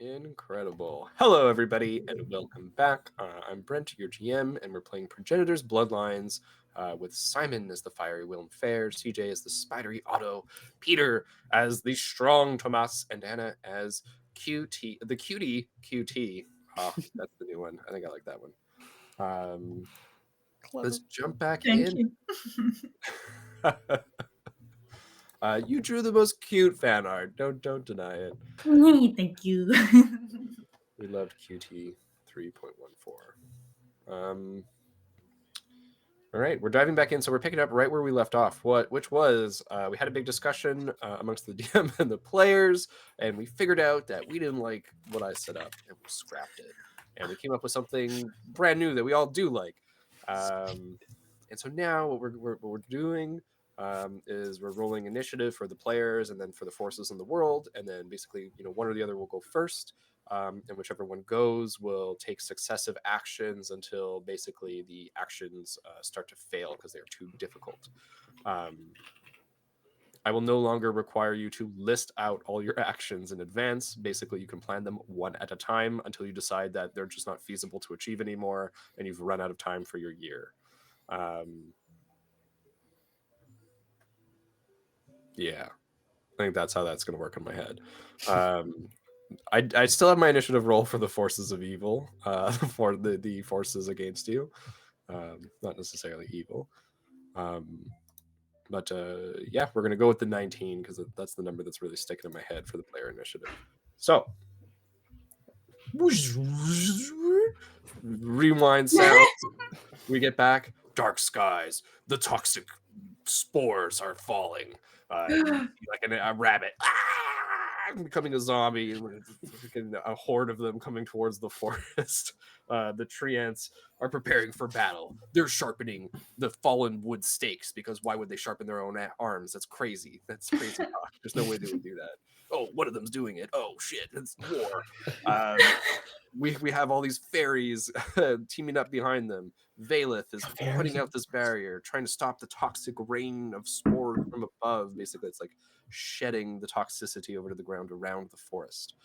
Incredible. Hello, everybody, and welcome back. I'm Brent, your GM, and we're playing Progenitors Bloodlines with Simon as the fiery Willem Fair, CJ as the spidery Otto, Peter as the strong Tomas, and Anna as the cutie QT. Oh, that's the new one. I think I like that one. Let's jump back Thank in. you. You drew the most cute fan art. Don't deny it. Thank you. We loved QT 3.14. All right, we're diving back in, so we're picking up right where we left off. Which was we had a big discussion amongst the DM and the players, and we figured out that we didn't like what I set up, and we scrapped it, and we came up with something brand new that we all do like. And so now what we're doing is we're rolling initiative for the players and then for the forces in the world, and then basically one or the other will go first. And whichever one goes will take successive actions until basically the actions start to fail because they're too difficult. I will no longer require you to list out all your actions in advance. Basically, you can plan them one at a time until you decide that they're just not feasible to achieve anymore and you've run out of time for your year. Yeah, I think that's how that's going to work in my head. I still have my initiative roll for the forces of evil, for the forces against you, not necessarily evil. But yeah, we're going to go with the 19 because that's the number that's really sticking in my head for the player initiative. So, rewind sound. We get back. Dark skies. The toxic spores are falling. Like a rabbit. Becoming a zombie, a horde of them coming towards the forest. The tree ants are preparing for battle. They're sharpening the fallen wood stakes because why would they sharpen their own arms? That's crazy. That's crazy talk. There's no way they would do that. Oh, one of them's doing it. Oh shit, it's war. We have all these fairies teaming up behind them. Valeth is putting out this barrier, trying to stop the toxic rain of spores from above. Basically, it's like shedding the toxicity over to the ground around the forest.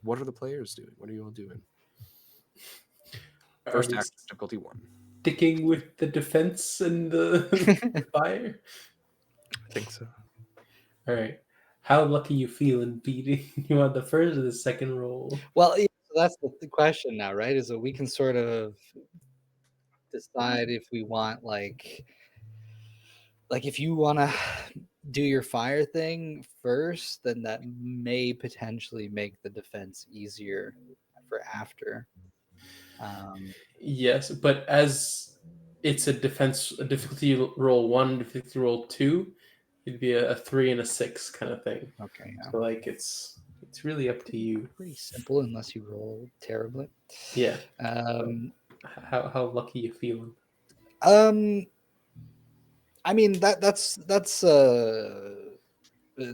What are the players doing? What are you all doing? First act, difficulty 1. Sticking with the defense and the fire? I think so. All right. How lucky you feeling, beating? You want the first or the second roll? Well, yeah, so that's the question now, right? Is that we can sort of decide if we want like if you want to do your fire thing first, then that may potentially make the defense easier for after. Yes, but as it's a difficulty roll 1, difficulty roll 2, it'd be a 3 and a 6 kind of thing. Okay. Yeah. So like it's really up to you. Pretty simple unless you roll terribly. Yeah. How lucky you feeling? I mean that's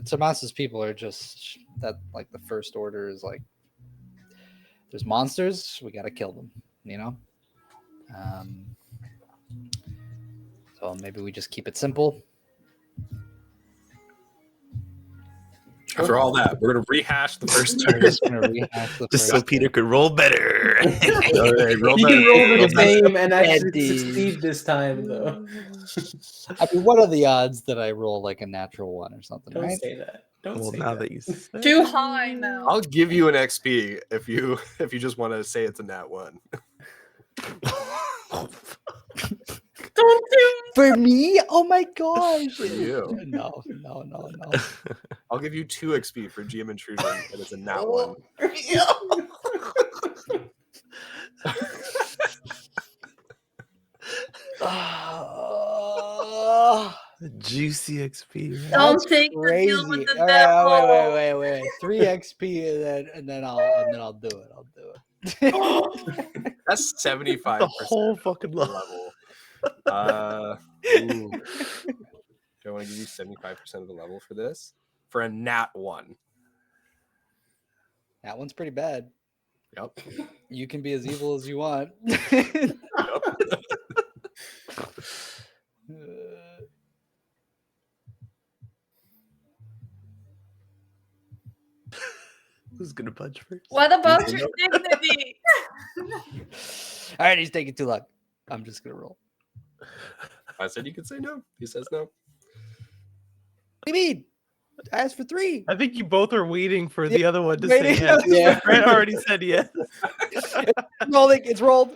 Tomas's people are just that, like, the first order is like there's monsters, we gotta kill them, so maybe we just keep it simple. After all that, we're going to rehash the first turn. Just so Peter could roll better. You can roll the same and actually succeed this time, though. I mean, what are the odds that I roll like a natural 1 or something? Don't right? say that. Don't say now that. you Too high now. I'll give you an XP if you just want to say it's a nat 1. Don't do it. For me? Oh my gosh! For you. No. I'll give you 2 XP for GM intrusion, and it's a nat 1. Juicy XP. Right? Don't take the deal with the devil. Wait. 3 XP and then I'll do it. That's 75%. The whole fucking level. Do I want to give you 75% of the level for this? For a nat 1. That one's pretty bad. Yep. You can be as evil as you want. Yep. Who's gonna punch first? What about your dignity? All right, he's taking too long. I'm just gonna roll. I said you could say no. He says no. What do you mean? I asked for 3. I think you both are waiting for Yeah, the other one to waiting. say yes. Yeah. Brett already said yes. Rolling, it's rolled.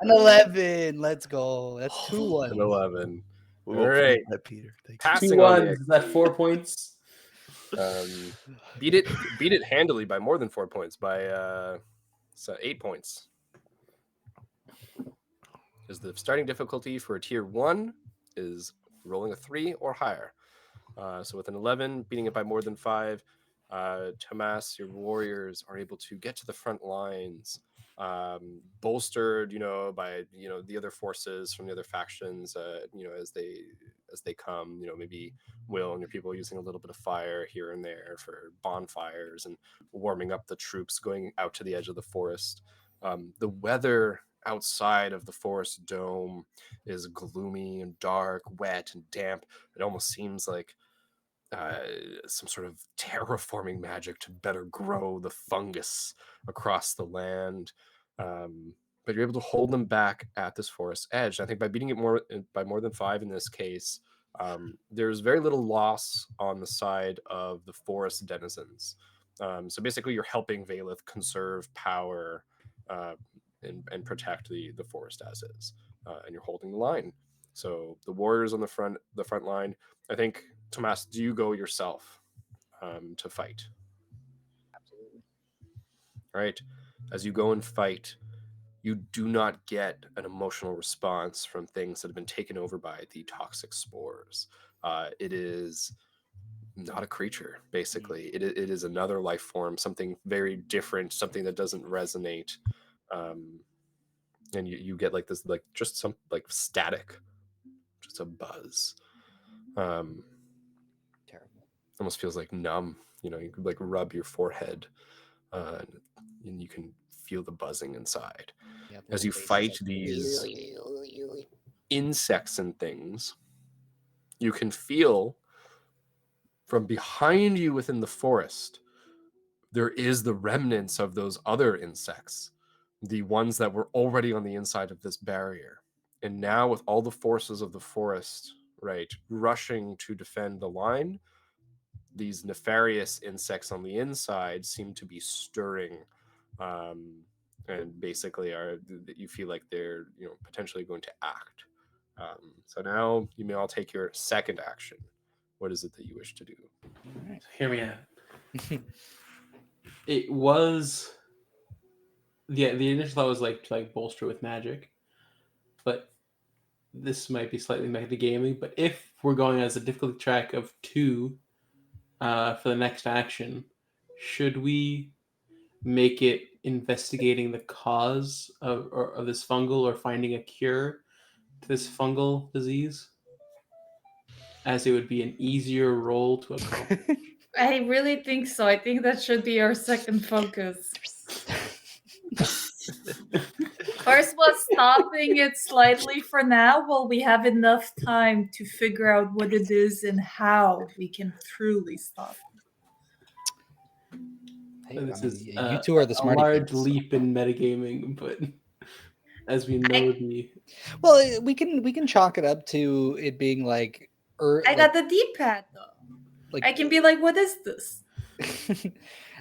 An 11. Let's go. That's 2 1. An 11. We All won't right. forget that, Peter. Thank you. Passing 2 on ones. Is that 4 points? beat it handily by more than 4 points, by 8 points. Is the starting difficulty for a tier 1 is rolling a 3 or higher. So with an 11, beating it by more than 5, Tomas, your warriors are able to get to the front lines, bolstered, by the other forces from the other factions, as they come, maybe Will and your people using a little bit of fire here and there for bonfires and warming up the troops going out to the edge of the forest. The weather outside of the forest dome is gloomy and dark, wet and damp. It almost seems like some sort of terraforming magic to better grow the fungus across the land. But you're able to hold them back at this forest edge. I think by beating it by more than 5 in this case, there's very little loss on the side of the forest denizens. So basically, you're helping Valeth conserve power and protect the forest as is, and you're holding the line. So the warriors on the front line. I think, Tomas, do you go yourself to fight? Absolutely. All right. As you go and fight, you do not get an emotional response from things that have been taken over by the toxic spores. It is not a creature, basically. It is another life form, something very different, something that doesn't resonate. And you get like this, like just some like static, just a buzz. Terrible. Almost feels like numb. You could like rub your forehead, and you can feel the buzzing inside. Yeah, As you fight these insects and things, you can feel from behind you within the forest, there is the remnants of those other insects, the ones that were already on the inside of this barrier. And now with all the forces of the forest, right, rushing to defend the line, these nefarious insects on the inside seem to be stirring, and basically you feel like they're potentially going to act. So now you may all take your second action. What is it that you wish to do? Right. Hear me out. It was the initial thought was like to bolster with magic, but this might be slightly metagaming. But if we're going as a difficulty track of 2 for the next action, should we make it investigating the cause of this fungal or finding a cure to this fungal disease, as it would be an easier role to accomplish? I really think so. I think that should be our second focus. First was stopping it slightly for now while we have enough time to figure out what it is and how we can truly stop it. Hey, This is you two are the a smarty large pants. leap in metagaming, but as we know, Well, we can chalk it up to it being like. I got the D-pad though. Like I can be like, what is this?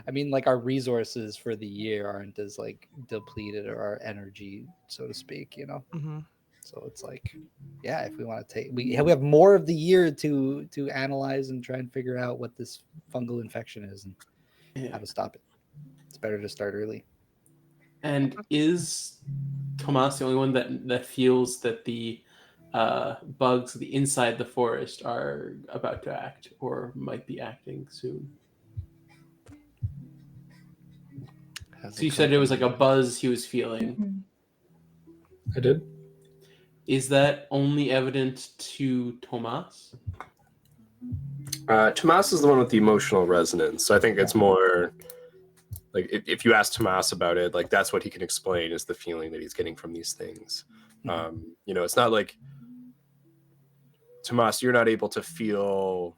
I mean, like, our resources for the year aren't as like depleted, or our energy, so to speak, Mm-hmm. So it's like, yeah, if we want to take, we have more of the year to analyze and try and figure out what this fungal infection is and how to stop it. It's better to start early. And is Tomas the only one that feels that the bugs inside the forest are about to act or might be acting soon? So you said it was like a buzz he was feeling. I did. Is that only evident to Tomas? Tomas is the one with the emotional resonance. So I think it's more like if you ask Tomas about it, like that's what he can explain is the feeling that he's getting from these things. It's not like Tomas, you're not able to feel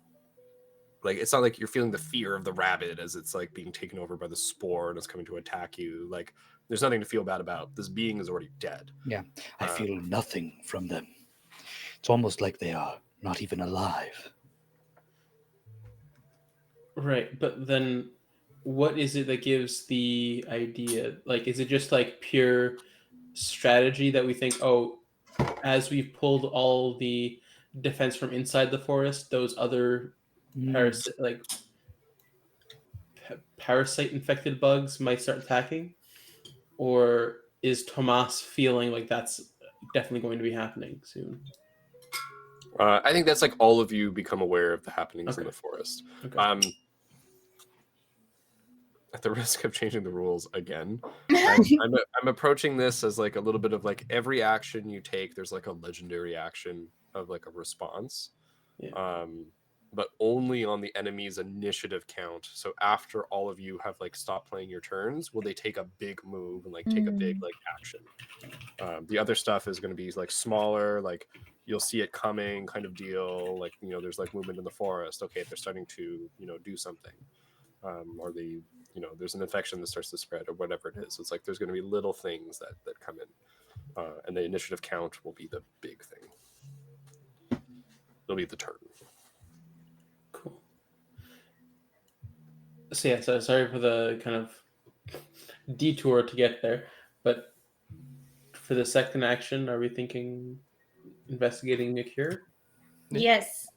like it's not like you're feeling the fear of the rabbit as it's like being taken over by the spore and it's coming to attack you. Like there's nothing to feel bad about. This being is already dead. Yeah, I feel nothing from them. It's almost like they are not even alive. Right, but then what is it that gives the idea? Like, is it just like pure strategy that we think, oh, as we've pulled all the defense from inside the forest, those other parasite infected bugs might start attacking? Or is Tomas feeling like that's definitely going to be happening soon? I think that's like all of you become aware of the happenings in the forest. Okay. At the risk of changing the rules again, I'm approaching this as like a little bit of like every action you take, there's like a legendary action of like a response. Yeah. But only on the enemy's initiative count. So after all of you have like stopped playing your turns, will they take a big move and like take a big like action? The other stuff is going to be like smaller, like you'll see it coming kind of deal. Like, you know, there's like movement in the forest. Okay, they're starting to, you know, do something. Or the, you know, there's an infection that starts to spread or whatever it is. So it's like there's going to be little things that come in. And the initiative count will be the big thing. It'll be the turn. Cool. So yeah, so sorry for the kind of detour to get there, but for the second action, are we thinking investigating a cure? Yes.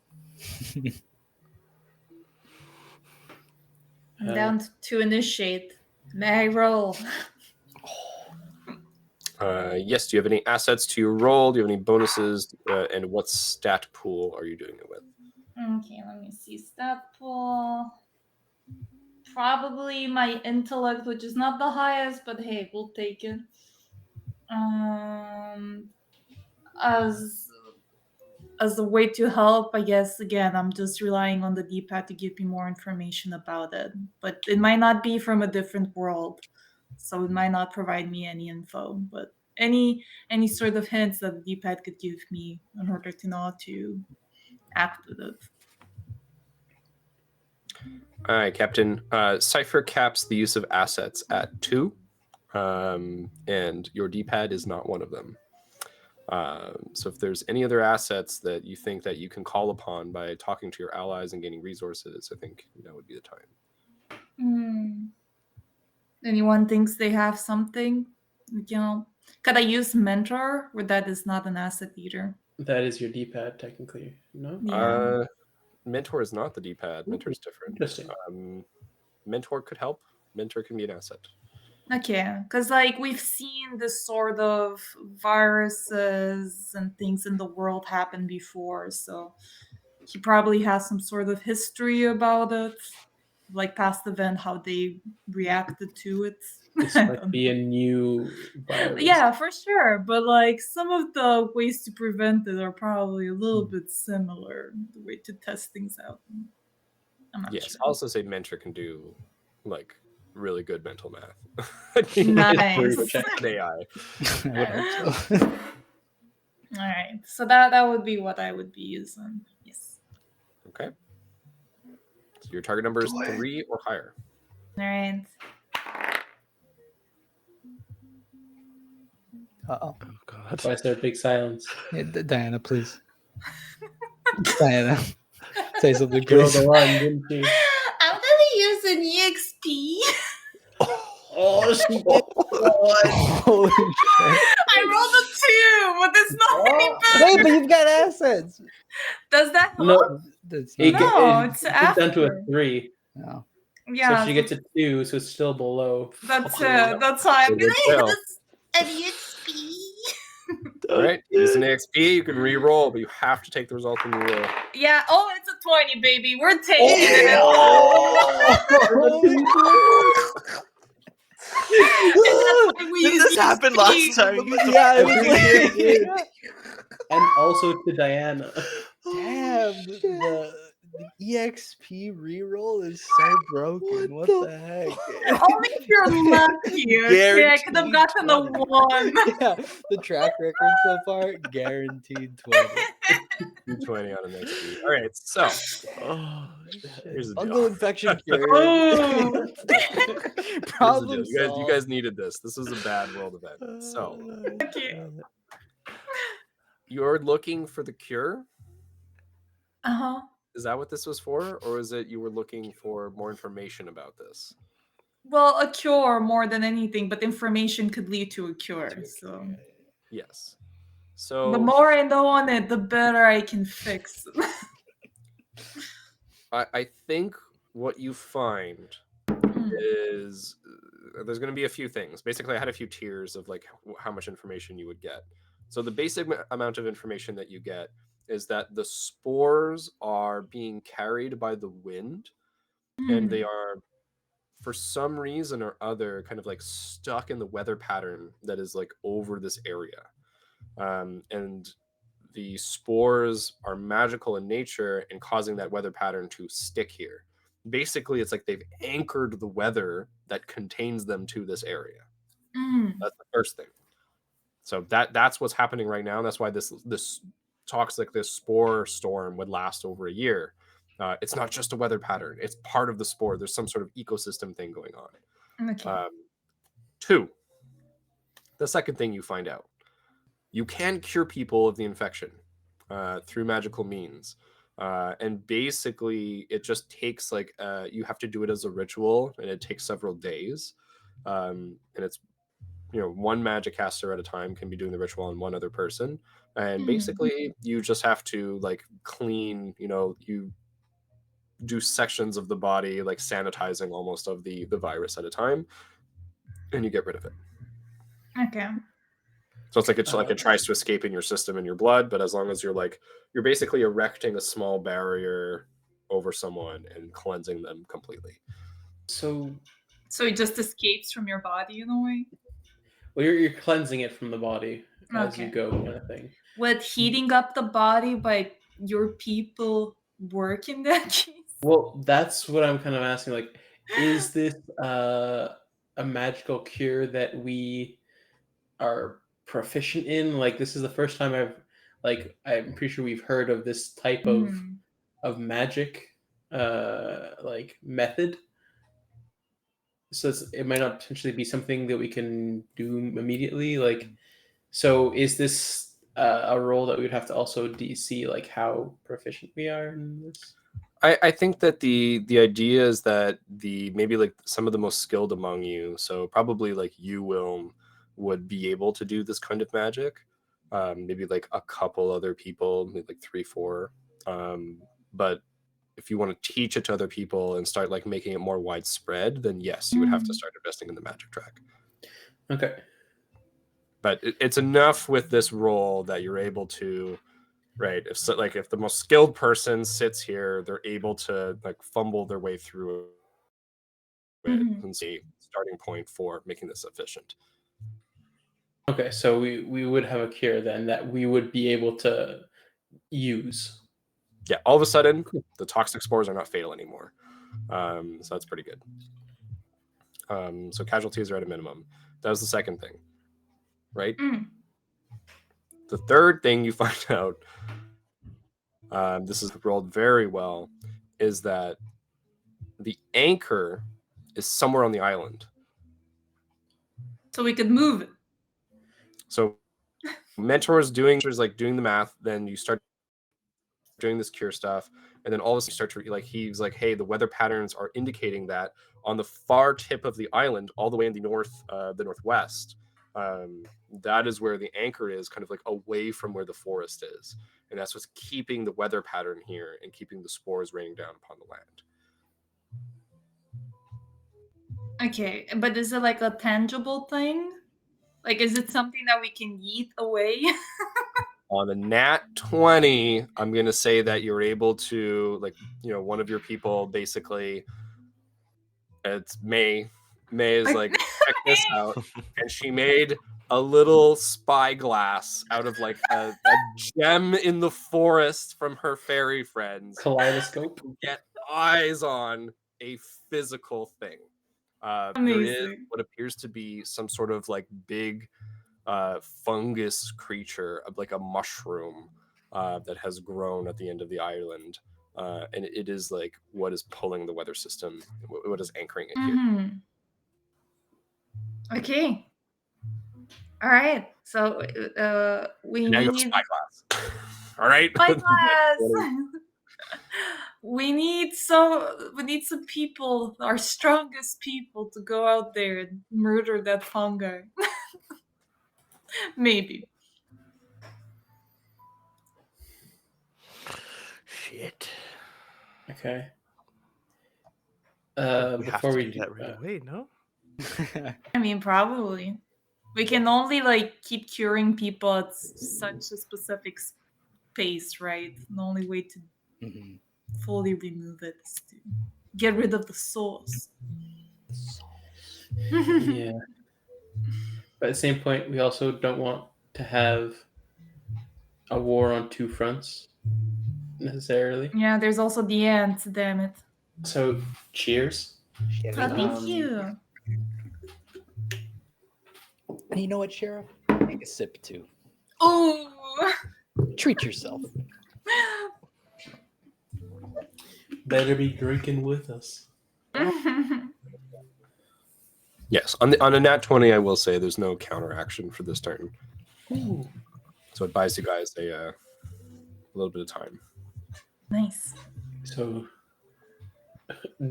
I'm down to initiate. May I roll? Yes. Do you have any assets to your roll? Do you have any bonuses? And what stat pool are you doing it with? Okay, let me see. Stat pool. Probably my intellect, which is not the highest, but hey, we'll take it. As a way to help, I guess, again, I'm just relying on the D-pad to give me more information about it. But it might not be from a different world, so it might not provide me any info. But any sort of hints that the D-pad could give me in order to know how to act with it. All right, Captain. Cypher caps the use of assets at 2, and your D-pad is not one of them. So if there's any other assets that you think that you can call upon by talking to your allies and gaining resources, I think that would be the time. Anyone thinks they have something? You know, could I use mentor? Where that is not an asset either. That is your D-pad, technically. No. Yeah. Mentor is not the D-pad. Mentor is different. Interesting. Mentor could help. Mentor can be an asset. Okay, because like we've seen this sort of viruses and things in the world happen before, so he probably has some sort of history about it, like past event, how they reacted to it. This might be a new virus. Yeah, for sure, but like some of the ways to prevent it are probably a little bit similar, the way to test things out. I'm not Yes, sure. I'll also say mentor can do like really good mental math. Nice. An AI. I would hope so. All right, so that would be what I would be using. Yes. Okay. So your target number is 3 or higher. All right. Uh-oh. Oh God. Why is there a big silence? Yeah, Diana, please. Diana, say something, You rolled please. a 1, didn't you? I'm gonna use an EXP. Oh, she did. Holy shit. I rolled a 2, but it's not any better. Wait, but you've got assets. Does that help? No, That's it, not, it's it down to a after. 3. no. Yeah, So she gets a 2, so it's still below. that's why I'm Good gonna tell. use an EXP. All right. Use an XP. You can re-roll, but you have to take the result when you roll. Yeah, oh, it's a 20, baby. We're taking it. Did this happen last time? Yeah, it was like, And also to Diana. damn, the EXP reroll is so broken. What the heck? Only if you're lucky. Okay, I could have gotten a 1. Yeah, the track record so far, guaranteed 20. D20 on an XP. All right, so Oh, here's the Fungal deal. infection cured. Oh. Here's the Problem deal. You solved. guys needed this. This was a bad world event. So Okay. you're looking for the cure. Uh-huh. Is that what this was for, or is it you were looking for more information about this? Well, a cure more than anything, but information could lead to a cure. So Yes. the So more I know on it, the better I can fix. I think what you find Mm. is there's going to be a few things. Basically, I had a few tiers of like how much information you would get. So the basic amount of information that you get is that the spores are being carried by the wind, and they are, for some reason or other, kind of like stuck in the weather pattern that is like over this area. And the spores are magical in nature and causing that weather pattern to stick here. Basically, it's like they've anchored the weather that contains them to this area. That's the first thing. So that's what's happening right now. That's why this talks like this spore storm would last over a year. It's not just a weather pattern. It's part of the spore. There's some sort of ecosystem thing going on. Okay. 2, the second thing you find out, you can cure people of the infection through magical means. And basically, it just takes like, you have to do it as a ritual, and it takes several days. And it's, one magic caster at a time can be doing the ritual on one other person. And basically, you just have to like clean, you do sections of the body, like sanitizing almost of the virus at a time, and you get rid of it. Okay. So it's like it tries to escape in your system and your blood, but as long as you're basically erecting a small barrier over someone and cleansing them completely. So it just escapes from your body in a way? well, you're cleansing it from the body as you Okay. go, kind of thing. Would heating up the body by your people work in that case? Well, that's what I'm kind of asking. Like, is this a magical cure that we are proficient in? Like, this is the first time I'm pretty sure we've heard of this type of magic, like method. So it might not potentially be something that we can do immediately. Like, so is this a role that we would have to also see like how proficient we are in this? I think that the idea is that maybe like some of the most skilled among you, so probably like you, Wilm, would be able to do this kind of magic. Maybe like a couple other people, maybe like 3, 4. But if you want to teach it to other people and start like making it more widespread, then yes, you would have to start investing in the magic track. Okay. But it's enough with this role that you're able to, right? If the most skilled person sits here, they're able to like fumble their way through it and see starting point for making this efficient. Okay, so we would have a cure then that we would be able to use. Yeah, all of a sudden, the toxic spores are not fatal anymore. So that's pretty good. So casualties are at a minimum. That was the second thing, right? The third thing you find out, this is rolled very well, is that the anchor is somewhere on the island. So we could move it. So mentors doing the math, then you start doing this cure stuff, and then all of a sudden you start to he's like, hey, the weather patterns are indicating that on the far tip of the island, all the way in the northwest, that is where the anchor is, kind of like away from where the forest is, and that's what's keeping the weather pattern here and keeping the spores raining down upon the land. Okay, but is it like a tangible thing? Like, is it something that we can yeet away? On the nat 20, I'm going to say that you're able to, one of your people, basically, it's May. May is like, check this out. And she made a little spyglass out of like a gem in the forest from her fairy friends. Kaleidoscope. Get eyes on a physical thing. There is what appears to be some sort of like big fungus creature, like a mushroom, that has grown at the end of the island, and it is like what is pulling the weather system, what is anchoring it here. Mhm. Okay. All right. So we And now you have need spyglass. All right. spyglass. we need some people, our strongest people, to go out there and murder that fungi. Maybe. Shit. Okay. We have Before to we do do that right away, no? I mean, probably. We can only like keep curing people at such a specific pace, right? The only way to Mhm. fully remove it is to get rid of the source. Yeah. But at the same point, we also don't want to have a war on two fronts necessarily. Yeah, there's also the ants, damn it. So, cheers. Sheriff. Oh, thank Um, you. And you know what, Sheriff? Take a sip too. Oh. Treat yourself. Better be drinking with us. Yes, on a nat 20, I will say there's no counteraction for this turn, Ooh. so it buys you guys a little bit of time. Nice. So,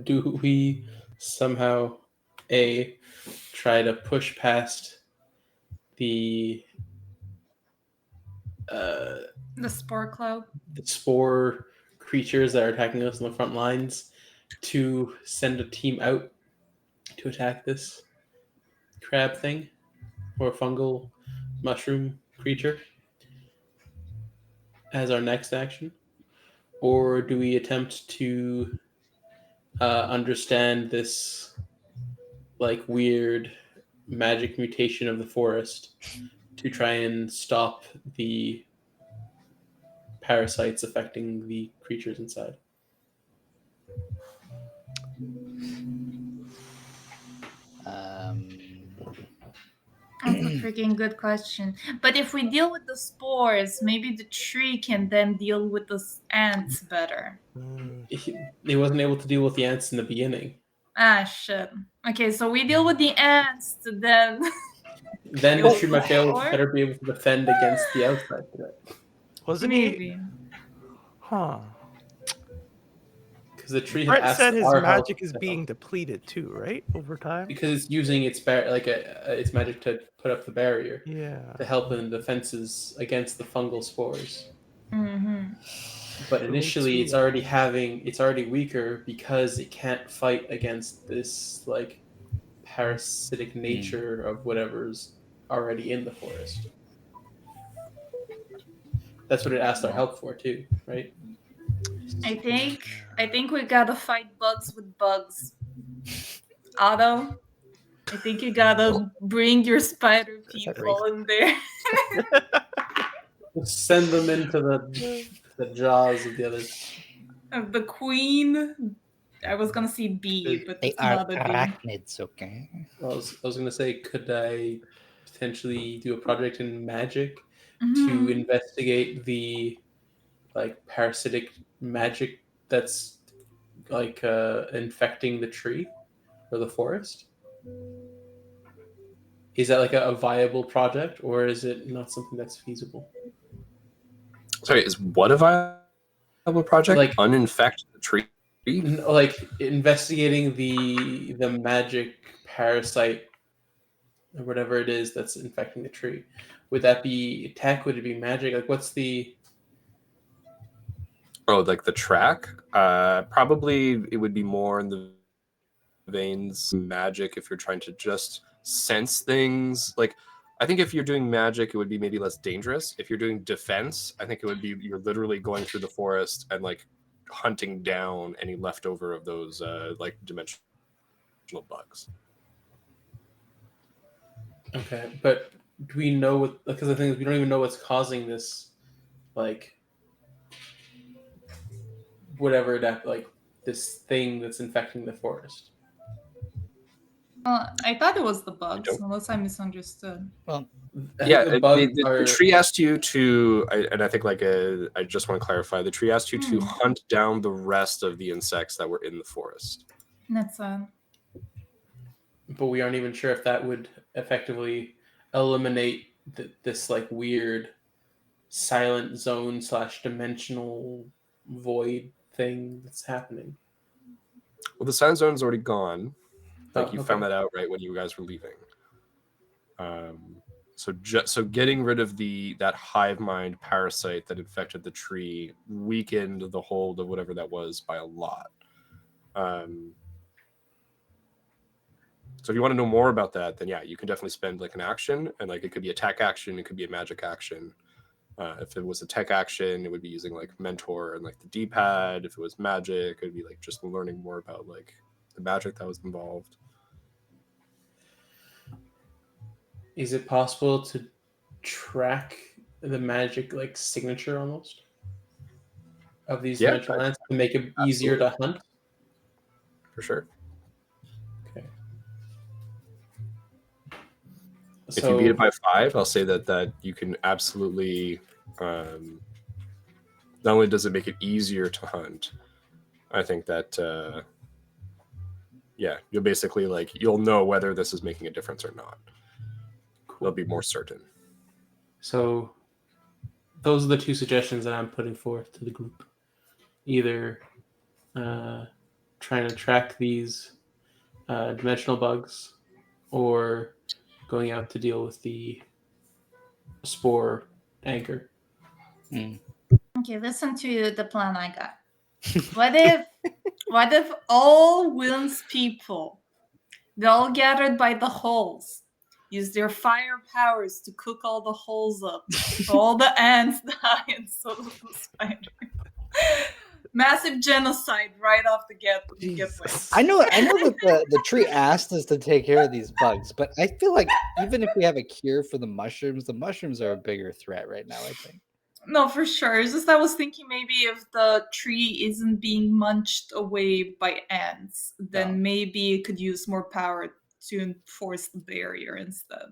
do we somehow try to push past the The spore cloud. spore creatures that are attacking us on the front lines to send a team out to attack this crab thing or fungal mushroom creature as our next action? Or do we attempt to understand this like weird magic mutation of the forest to try and stop the parasites affecting the creatures inside? That's a freaking good question. But if we deal with the spores, maybe the tree can then deal with the ants better. He wasn't able to deal with the ants in the beginning. Ah, shit. Okay, so we deal with the ants to then. Then the tree might Or- better be able to defend against the outside threat. Wasn't he? Maybe. Huh. Because the tree had Brett asked said his our help magic is to being help. depleted too, right? Over time. Because it's using its its magic to put up the barrier Yeah. to help in defenses against the fungal spores. Mm-hmm. But So initially, too. it's already weaker because it can't fight against this like parasitic nature of whatever's already in the forest. That's what it asked our help for too, right? I think we gotta fight bugs with bugs. Otto, I think you gotta bring your spider Is that people in there. Send them into the jaws of the others. The queen. I was gonna say bee, but They it's are not a bee. arachnids, okay? I was gonna say, could I potentially do a project in magic to Mhm. investigate the like parasitic magic that's like infecting the tree or the forest? Is that like a viable project, or is it not something that's feasible? Sorry, is what a viable project? Like- Uninfect the tree? Like investigating the magic parasite or whatever it is that's infecting the tree. Would that be tech? Would it be magic? Like, what's the Oh, like the track? Probably it would be more in the veins magic if you're trying to just sense things. Like, I think if you're doing magic, it would be maybe less dangerous. If you're doing defense, I think it would be you're literally going through the forest and like hunting down any leftover of those like dimensional bugs. okay? But do we know what? Because the thing is, we don't even know what's causing this, like whatever that like this thing that's infecting the forest. I thought it was the bugs, don't- unless I misunderstood. Well, I Yeah, think the bugs the are. tree asked you to, and I think I just want to clarify, the tree asked you to Hmm. hunt down the rest of the insects that were in the forest. That's But we aren't even sure if that would effectively eliminate this like weird silent zone / dimensional void thing that's happening. Well, the silent zone's already gone. Like, you found Okay. that out right when you guys were leaving. So getting rid of that hive mind parasite that infected the tree weakened the hold of whatever that was by a lot. So if you want to know more about that, then yeah, you can definitely spend like an action, and like it could be attack action, it could be a magic action. If it was a tech action, it would be using like mentor and like the D-pad. If it was magic, it would be like just learning more about like the magic that was involved. Is it possible to track the magic like signature almost of these Yeah, dimensional lands to make it easier to hunt? For sure. Okay. If you beat it by 5, I'll say that you can absolutely. Not only does it make it easier to hunt, I think that yeah, you'll basically like you'll know whether this is making a difference or not. Cool. It'll be more certain. So those are the 2 suggestions that I'm putting forth to the group. Either trying to track these dimensional bugs, or going out to deal with the spore anchor. Okay, listen to the plan I got. What if all Wynn's people, they all gathered by the holes, use their fire powers to cook all the holes up, so all the ants die and so does the spider. Massive genocide right off the getaway. Jesus. I know that the tree asked us to take care of these bugs, but I feel like even if we have a cure for the mushrooms are a bigger threat right now, I think. No, for sure. It's just I was thinking maybe if the tree isn't being munched away by ants, then maybe it could use more power to enforce the barrier instead,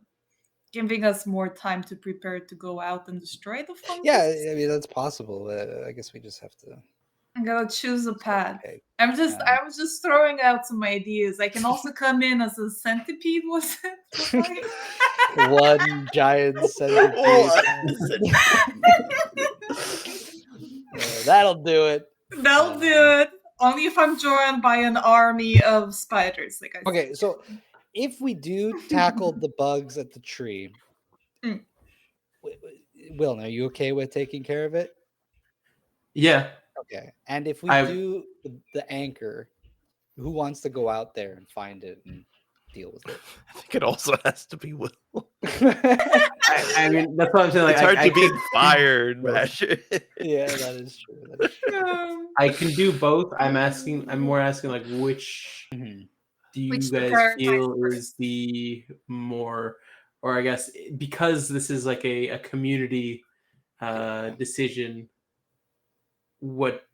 giving us more time to prepare to go out and destroy the fungus. Yeah, I mean that's possible. I guess we just have to. I gotta choose a path. Okay. I was just throwing out some ideas. I can also come in as a centipede, was it? One giant centipede. That'll do it. That'll do it. Only if I'm joined by an army of spiders. Like I Okay, so if we do tackle the bugs at the tree, Will, are you okay with taking care of it? Yeah. Okay. And if we do the anchor, who wants to go out there and find it and deal with it? I think it also has to be Will. I mean, that's what I'm saying. Like, It's hard I to beat fire and magic. Yeah, that is true. I can do both. I'm more asking like which do you guys feel is the more, or I guess because this is like a community decision, what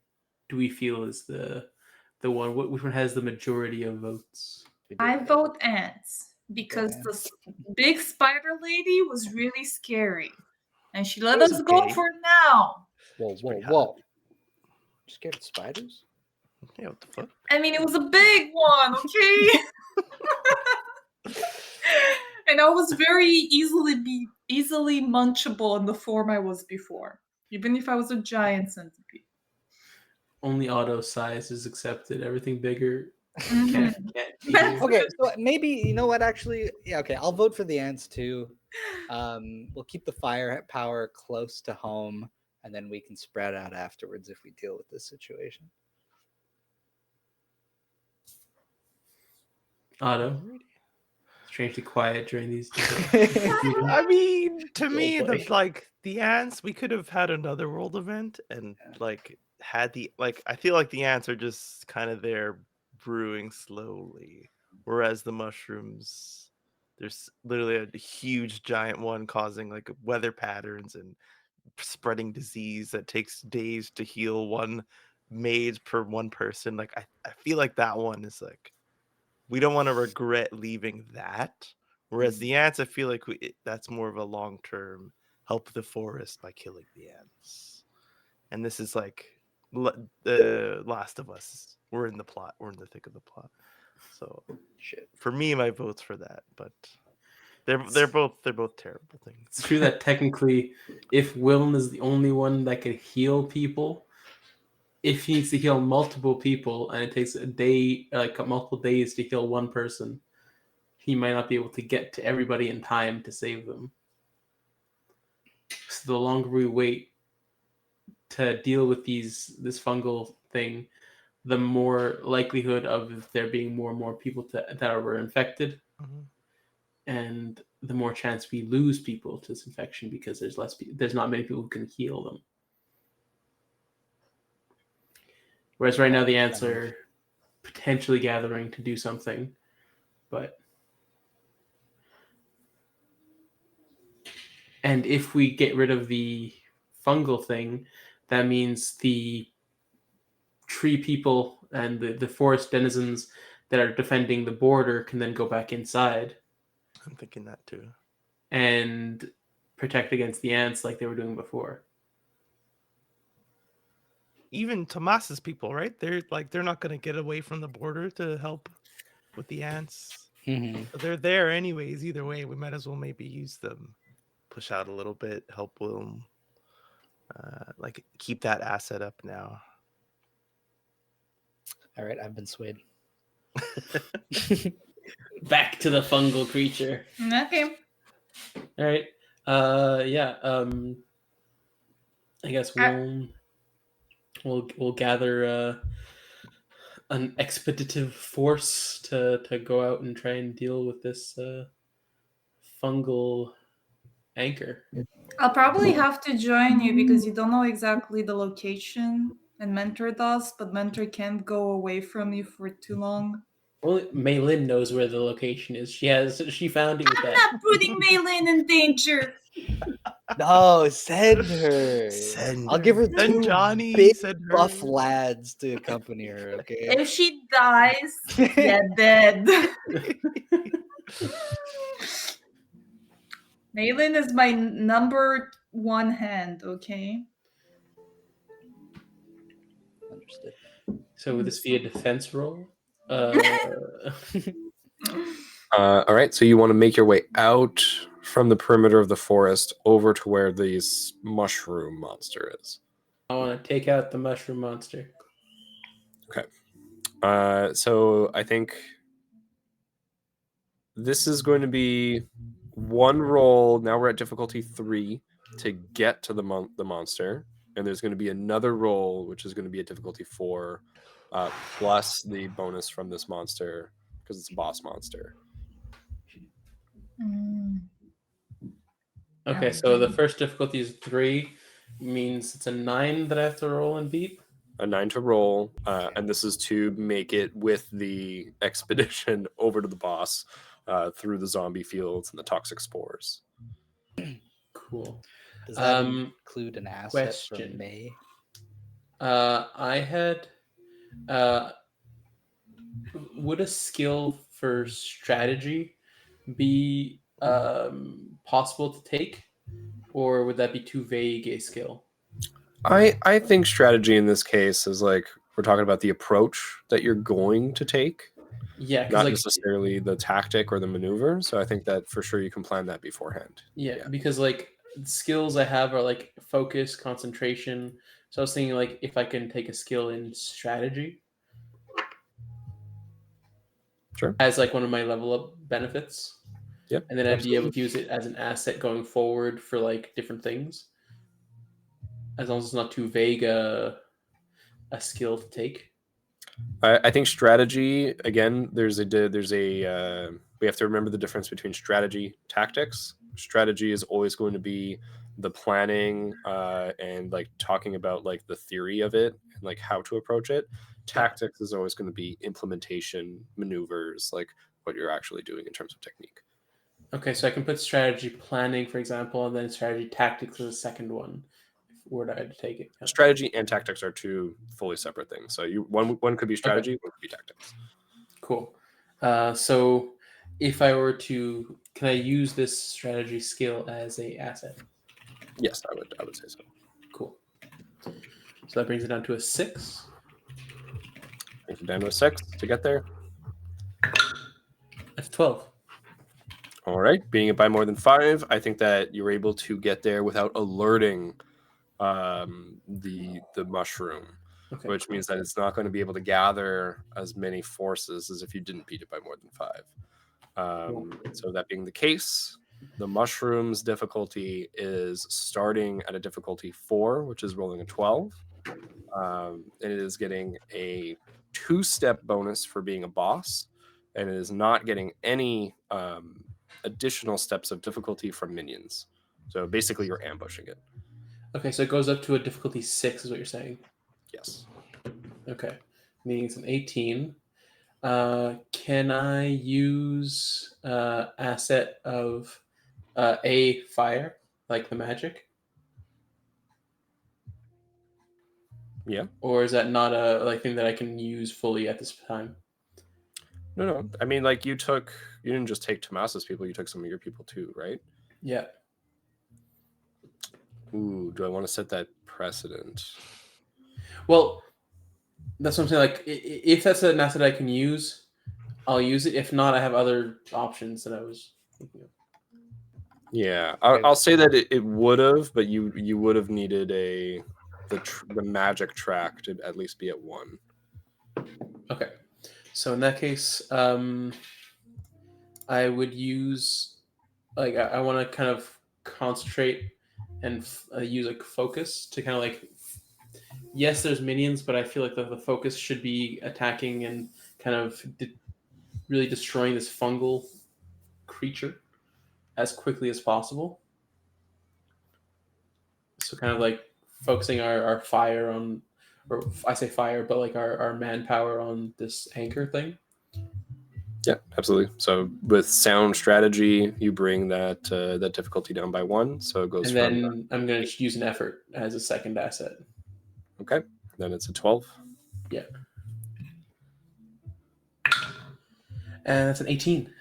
do we feel is the one? Which one has the majority of votes? I vote ants because the big spider lady was really scary, and she let us go for now. Whoa! Scared of spiders? Yeah, what the fuck? I mean, it was a big one, okay? And I was very easily munchable in the form I was before, even if I was a giant centipede. Only auto size is accepted. Everything bigger can't be. Okay, so maybe you know what? Actually, yeah. Okay, I'll vote for the ants too. We'll keep the firepower close to home, and then we can spread out afterwards if we deal with this situation. Otto, strangely quiet during these. I mean, to me, the ants. We could have had another world event and I feel like the ants are just kind of there brewing slowly, whereas the mushrooms, there's literally a huge giant one causing like weather patterns and spreading disease that takes days to heal one made per one person. Like I feel like that one is like we don't want to regret leaving that Whereas the ants, I feel like that's more of a long-term help the forest by killing the ants. And this is like the Last of Us. We're in the plot. We're in the thick of the plot. So Shit. for me, my vote's for that. But they're both terrible things. It's true that technically, if Willen is the only one that can heal people, if he needs to heal multiple people and it takes a day, like multiple days to heal one person, he might not be able to get to everybody in time to save them. So the longer we wait to deal with this fungal thing, the more likelihood of there being more and more people that are infected, and the more chance we lose people to this infection because there's not many people who can heal them. Whereas right now the ants are potentially gathering to do something, and if we get rid of the fungal thing, that means the tree people and the forest denizens that are defending the border can then go back inside. I'm thinking that too. And protect against the ants like they were doing before. Even Tomas's people, right? They're not going to get away from the border to help with the ants. Mm-hmm. They're there anyways. Either way, we might as well maybe use them, push out a little bit, help Willem, like keep that asset up now. All right, I've been swayed. Back to the fungal creature. Okay. All right. I guess we'll gather an expeditive force to go out and try and deal with this fungal anchor. I'll probably have to join you because you don't know exactly the location, and Mentor does, but Mentor can't go away from you for too long. Well, Maylin knows where the location is. She found it with I'm that. not putting Maylin in danger. No, send her. I'll give her Send two Johnny. big Send her. buff lads to accompany her. Okay. If she dies, get dead. Maylin is my number one hand, okay? Understood. So would this be a defense roll? All right, so you want to make your way out from the perimeter of the forest over to where this mushroom monster is. I want to take out the mushroom monster. Okay. So I think this is going to be one roll. Now we're at difficulty 3 to get to the monster, and there's going to be another roll, which is going to be at difficulty 4, plus the bonus from this monster because it's a boss monster. Okay, so the first difficulty is 3, means it's a 9 that I have to roll and beat. A 9 to roll, and this is to make it with the expedition over to the boss through the zombie fields and the toxic spores. Cool. Does that include an asset question. from May? I had... would a skill for strategy be possible to take? Or would that be too vague a skill? I think strategy in this case is like we're talking about the approach that you're going to take, not necessarily the tactic or the maneuver. So I think that for sure you can plan that beforehand. Yeah, because like skills I have are like focus, concentration. So I was thinking like if I can take a skill in strategy, sure, as like one of my level up benefits. Yep, and then I'd be able to use it as an asset going forward for like different things. As long as it's not too vague a skill to take. I think strategy, again, there's a we have to remember the difference between strategy, tactics. Strategy is always going to be the planning and like talking about like the theory of it and like how to approach it. Tactics is always going to be implementation, maneuvers, like what you're actually doing in terms of technique. Okay, so I can put strategy planning, for example, and then strategy tactics is the second one. Were I to take it, strategy and tactics are two fully separate things. So one could be strategy, one could be tactics. Cool. So if I were to can I use this strategy skill as a asset? Yes, I would say so. Cool. So that brings it down to a 6. Brings it down to a 6 to get there. That's 12. All right, beating it by more than 5, I think that you're able to get there without alerting the mushroom, Okay. which means that it's not going to be able to gather as many forces as if you didn't beat it by more than 5. So that being the case, the mushroom's difficulty is starting at a difficulty 4, which is rolling a 12. And it is getting a 2-step bonus for being a boss, and it is not getting any additional steps of difficulty from minions. So basically, you're ambushing it. Okay, so it goes up to a difficulty 6, is what you're saying. Yes. Okay, meaning it's an 18. Can I use asset of a fire, like the magic? Yeah. Or is that not a thing that I can use fully at this time? No. I mean, like you didn't just take Tomas's people, you took some of your people too, right? Yeah. Ooh, do I want to set that precedent? Well, that's what I'm saying. Like, if that's an asset I can use, I'll use it. If not, I have other options that I was thinking of. Yeah, I'll say that it would have, but you would have needed the magic track to at least be at 1. Okay, so in that case, I would use I want to kind of concentrate and use like focus to kind of like. Yes, there's minions, but I feel like the focus should be attacking and kind of really destroying this fungal creature as quickly as possible. So kind of like focusing our fire on, or I say fire, but like our manpower on this anchor thing. Yeah, absolutely. So with sound strategy, you bring that difficulty down by 1, so it goes And then I'm going to use an effort as a second asset. Okay, then it's a 12. Yeah. And that's an 18.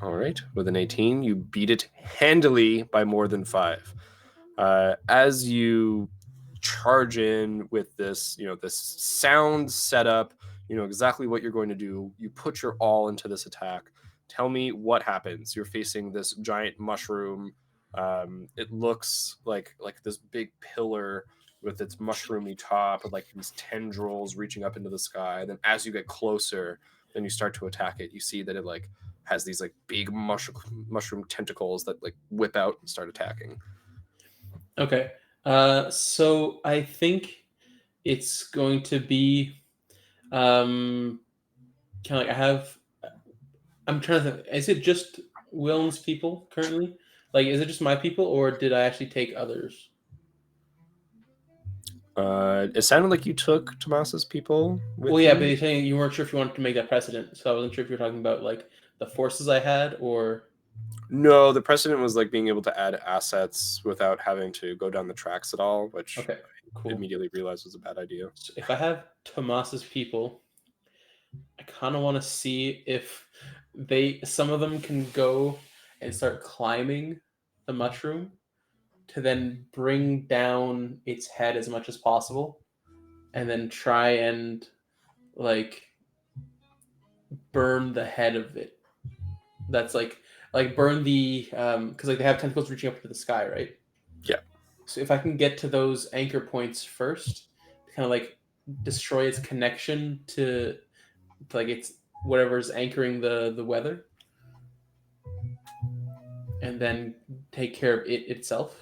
All right, with an 18, you beat it handily by more than 5. As you charge in with this, this sound setup, exactly what you're going to do. You put your all into this attack. Tell me what happens. You're facing this giant mushroom. It looks like this big pillar with its mushroomy top, with like these tendrils reaching up into the sky. And then as you get closer, then you start to attack it. You see that it like has these like big mushroom tentacles that like whip out and start attacking. Okay. So I think it's going to be kind of like I'm trying to think. Is it just Wilm's people currently? Like, is it just my people, or did I actually take others? It sounded like you took Tomas's people with Well, yeah, you. but you're saying you weren't sure if you wanted to make that precedent, so I wasn't sure if you were talking about like the forces I had, or No, the precedent was like being able to add assets without having to go down the tracks at all, which okay, cool. I immediately realized was a bad idea. So if I have Tomas's people, I kind of want to see if some of them can go and start climbing the mushroom to then bring down its head as much as possible, and then try and like burn the head of it. That's like burn the because like they have tentacles reaching up into the sky, right? Yeah. So if I can get to those anchor points first, to kind of like destroy its connection to like it's whatever's anchoring the weather, and then take care of it itself.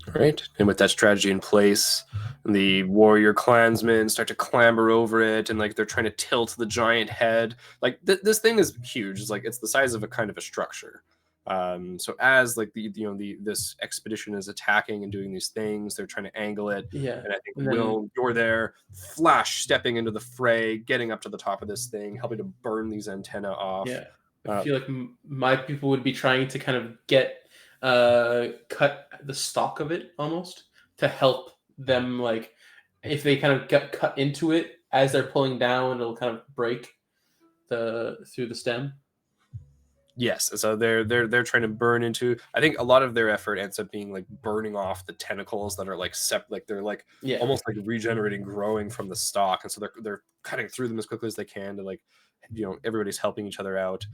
All right. And with that strategy in place, the warrior clansmen start to clamber over it, and like they're trying to tilt the giant head. Like this thing is huge. It's like it's the size of a kind of a structure. So as like this expedition is attacking and doing these things, they're trying to angle it. Yeah. And I think And then- Will, you're there, Flash stepping into the fray, getting up to the top of this thing, helping to burn these antennae off. Yeah. I feel like my people would be trying to kind of get cut the stalk of it almost to help them, like if they kind of get cut into it as they're pulling down, it'll kind of break through the stem. Yes, so they're trying to burn into. I think a lot of their effort ends up being like burning off the tentacles that are like like they're like Yeah. almost like regenerating, growing from the stalk, and so they're cutting through them as quickly as they can to like, you know, everybody's helping each other out.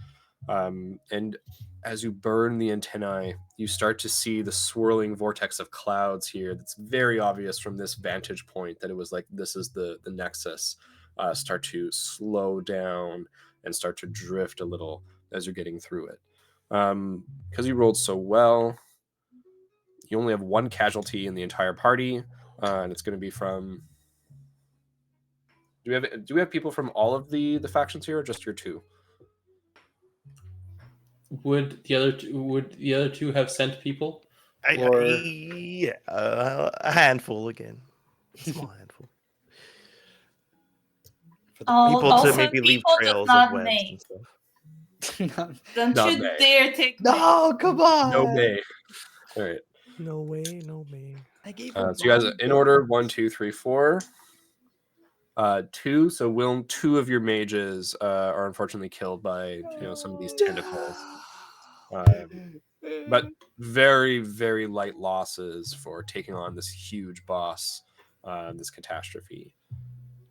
And as you burn the antennae, you start to see the swirling vortex of clouds here. That's very obvious from this vantage point that it was like this is the nexus. Start to slow down and start to drift a little as you're getting through it. Because you rolled so well, you only have one casualty in the entire party, and it's going to be from. Do we have people from all of the factions here, or just your two? Would the other two have sent people? Yeah, a handful again. A small handful. People Also, to maybe leave people trails not of webs me. and stuff. Don't Not you May. dare take me. No, come on. No May. All right. No way, no way. I gave So you guys in order 1, 2, 3, 4. 2. So Wilm, 2 of your mages are unfortunately killed by some of these tentacles. But very, very light losses for taking on this huge boss, this catastrophe.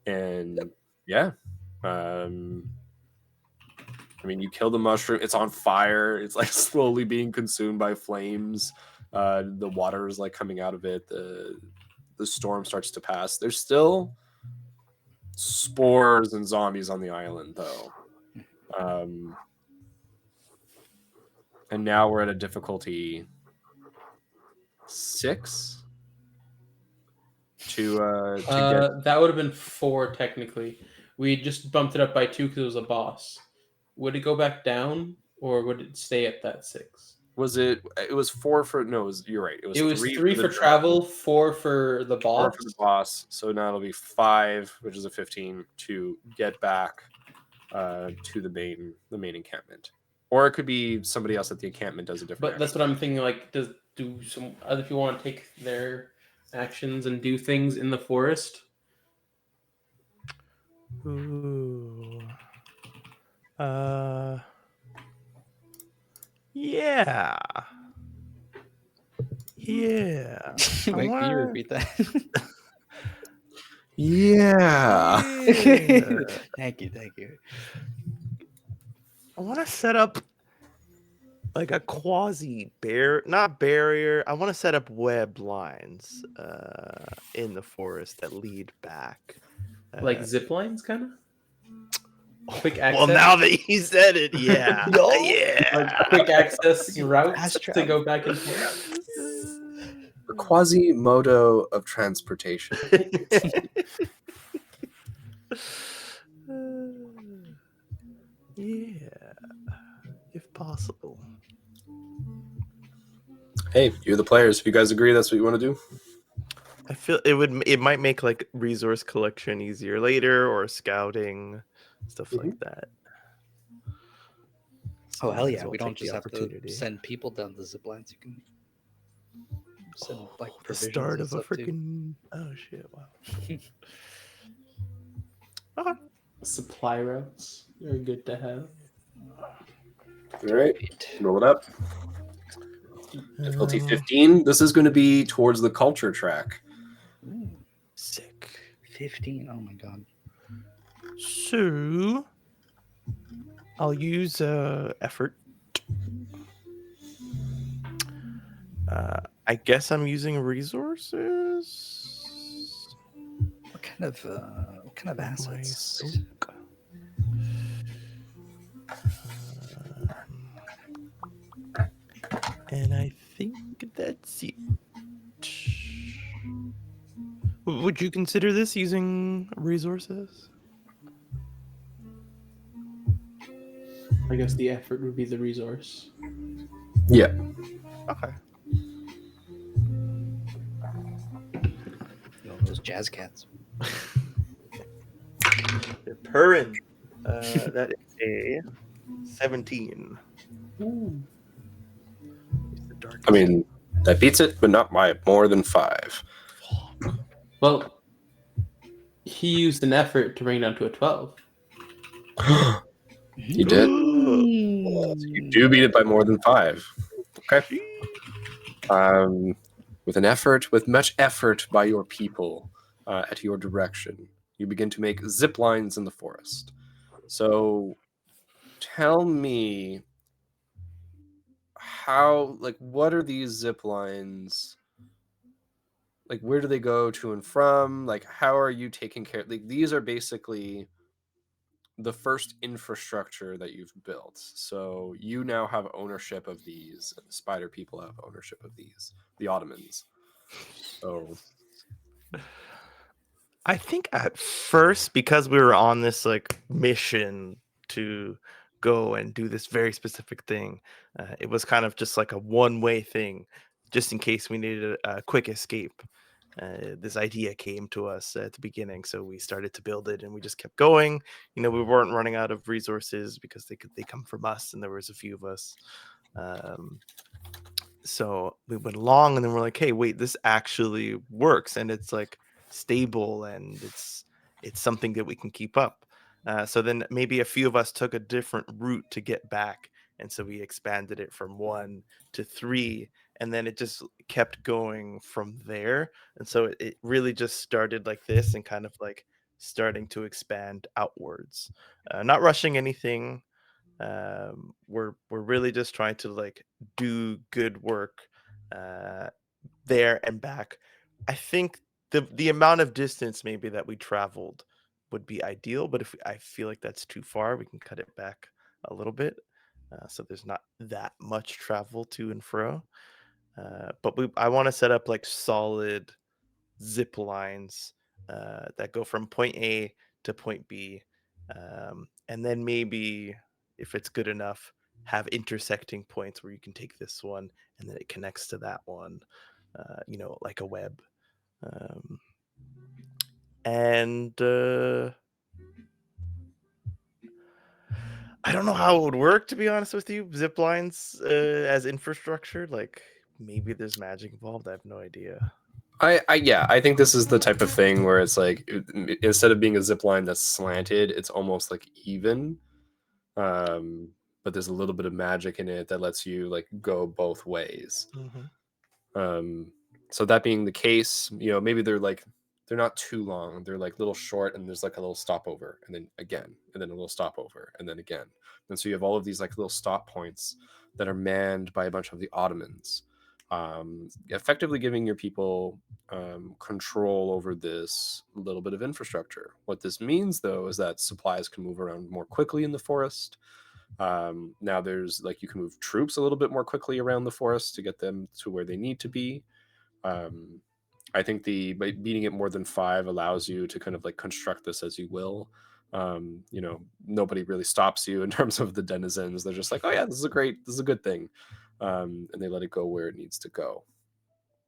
And yeah. I mean, you kill the mushroom. It's on fire. It's like slowly being consumed by flames. The water is like coming out of it. The storm starts to pass. There's still spores and zombies on the island, though. And now we're at a difficulty 6 to get. That would have been 4 technically. We just bumped it up by 2 because it was a boss. Would it go back down, or would it stay at that 6? Was it? It was 4 for no. You're right. It was 3 for travel, 4 for the boss. 4 for the boss. So now it'll be 5, which is a 15 to get back to the main encampment, or it could be somebody else at the encampment does a different. But that's what I'm thinking. Like, do some other people want to take their actions and do things in the forest? Ooh. Yeah. Yeah. Wait, can you repeat that? Yeah. Thank you. I want to set up like a not barrier. I want to set up web lines in the forest that lead back. Like zip lines, kind of? Quick access? Well, now that he said it, yeah. No. Yeah. Like quick access routes Fast to travel. go back and forth? A quasi-modo of transportation. Yeah. If possible. Hey, you're the players. If you guys agree, that's what you want to do. I feel it might make like resource collection easier later or scouting, stuff like that. Oh hell might yeah! as well we don't take the just have to opportunity. send people down the zip lines. You can send like The provisions start and of a stuff, too. freaking shit! Wow. Okay. Supply routes are good to have. All right, roll it up. Difficulty 15. This is going to be towards the culture track. Ooh, Sick. 15. Oh my god. So I'll use effort. I guess I'm using resources. What kind of assets? Soak. And I think that's it. Would you consider this using resources? I guess the effort would be the resource. Yeah. Okay. Those jazz cats. They're purring. That is a 17. Ooh. I mean, that beats it, but not by more than 5. Well, he used an effort to bring it down to a 12. He did. You do beat it by more than 5. Okay. With much effort by your people at your direction, you begin to make zip lines in the forest. So tell me what are these zip lines? Like, where do they go to and from? Like, how are you taking care? Like, these are basically the first infrastructure that you've built. So you now have ownership of these. And the spider people have ownership of these. The Ottomans. So I think at first, because we were on this like mission to go and do this very specific thing, it was kind of just like a one-way thing, just in case we needed a quick escape. This idea came to us at the beginning, so we started to build it, and we just kept going. You know, we weren't running out of resources because they come from us, and there was a few of us. So we went along, and then we're like, hey, wait, this actually works, and it's like stable, and it's something that we can keep up. So then maybe a few of us took a different route to get back, and so we expanded it from 1 to 3, and then it just kept going from there. And so it really just started like this, and kind of like starting to expand outwards, not rushing anything. We're really just trying to like do good work there and back. I think the amount of distance maybe that we traveled would be ideal, but if I feel like that's too far, we can cut it back a little bit, so there's not that much travel to and fro. But I want to set up like solid zip lines that go from point A to point B, and then maybe if it's good enough, have intersecting points where you can take this one and then it connects to that one, like a web. And I don't know how it would work, to be honest with you. Zip lines as infrastructure, like maybe there's magic involved. I have no idea. I think this is the type of thing where it's like instead of being a zip line that's slanted, it's almost like even. But there's a little bit of magic in it that lets you like go both ways. So that being the case, maybe they're not too long. They're like little short, and there's like a little stopover, and then again, and then a little stopover, and then again. And so you have all of these like little stop points that are manned by a bunch of the Ottomans, effectively giving your people control over this little bit of infrastructure. What this means, though, is that supplies can move around more quickly in the forest. Now there's like you can move troops a little bit more quickly around the forest to get them to where they need to be. I think by beating it more than 5 allows you to kind of like construct this as you will. Nobody really stops you in terms of the denizens. They're just like, oh yeah, this is a good thing, and they let it go where it needs to go.